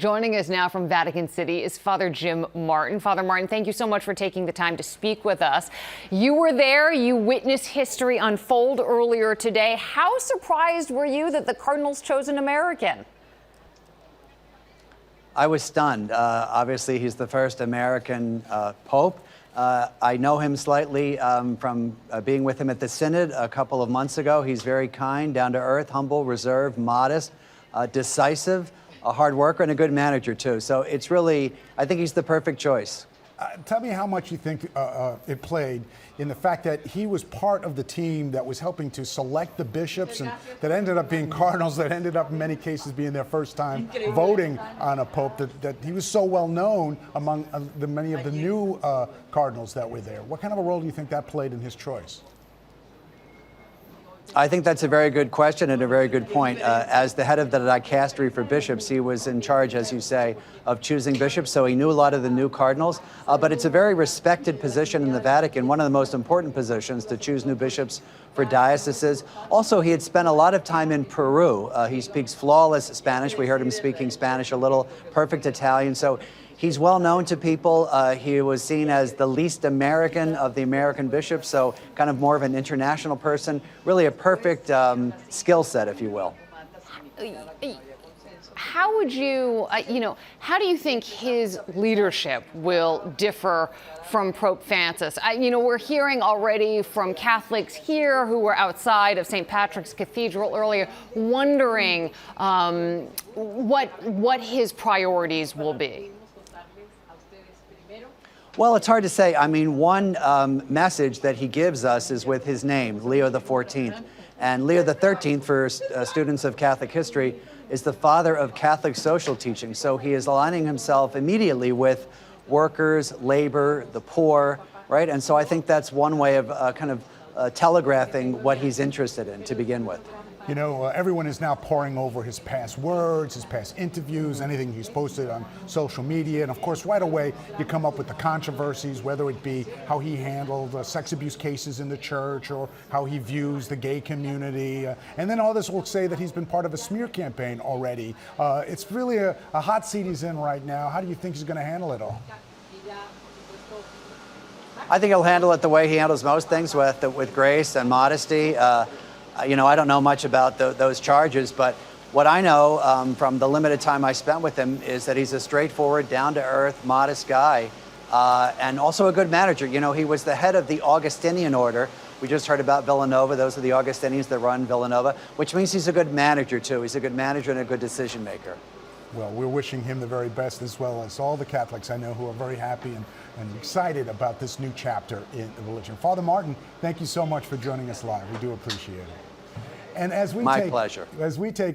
Joining us now from Vatican City is Father Jim Martin. Father Martin, thank you so much for taking the time to speak with us. You were there. You witnessed history unfold earlier today. How surprised were you that the Cardinals chose an American? I was stunned. Obviously, he's the first American Pope. I know him slightly from being with him at the Synod a couple of months ago. He's very kind, down to earth, humble, reserved, modest, decisive, a hard worker, and a good manager, too. So it's really, I think he's the perfect choice. Tell me how much you think it played in the fact that he was part of the team that was helping to select the bishops and that ended up being cardinals, that ended up in many cases being their first time voting on a pope, that he was so well known among the many of the new cardinals that were there. What kind of a role do you think that played in his choice? I think that's a very good question and a very good point. As the head of the dicastery for bishops, he was in charge, as you say, of choosing bishops, so he knew a lot of the new cardinals. But it's a very respected position in the Vatican, one of the most important positions to choose new bishops for dioceses. Also, he had spent a lot of time in Peru. He speaks flawless Spanish. We heard him speaking Spanish a little, perfect Italian. So he's well known to people. He was seen as the least American of the American bishops, so kind of more of an international person. Really a perfect skill set, if you will. How would you, how do you think his leadership will differ from Pope Francis? We're hearing already from Catholics here who were outside of St. Patrick's Cathedral earlier, wondering what his priorities will be. Well, it's hard to say. I mean, one message that he gives us is with his name, Leo XIV. And Leo XIII, for students of Catholic history, is the father of Catholic social teaching. So he is aligning himself immediately with workers, labor, the poor, right? And so I think that's one way of kind of telegraphing what he's interested in to begin with. You know, everyone is now poring over his past words, his past interviews, anything he's posted on social media. And of course, right away, you come up with the controversies, whether it be how he handled sex abuse cases in the church or how he views the gay community. And then all this will say that he's been part of a smear campaign already. It's really a hot seat he's in right now. How do you think he's going to handle it all? I think he'll handle it the way he handles most things, with grace and modesty. I don't know much about those charges, but what I know from the limited time I spent with him is that he's a straightforward, down-to-earth, modest guy, and also a good manager. You know, he was the head of the Augustinian order. We just heard about Villanova. Those are the Augustinians that run Villanova, which means he's a good manager, too. He's a good manager and a good decision maker. Well, we're wishing him the very best, as well as all the Catholics I know who are very happy and excited about this new chapter in the religion. Father Martin, thank you so much for joining us live. We do appreciate it. And as we My pleasure. As we take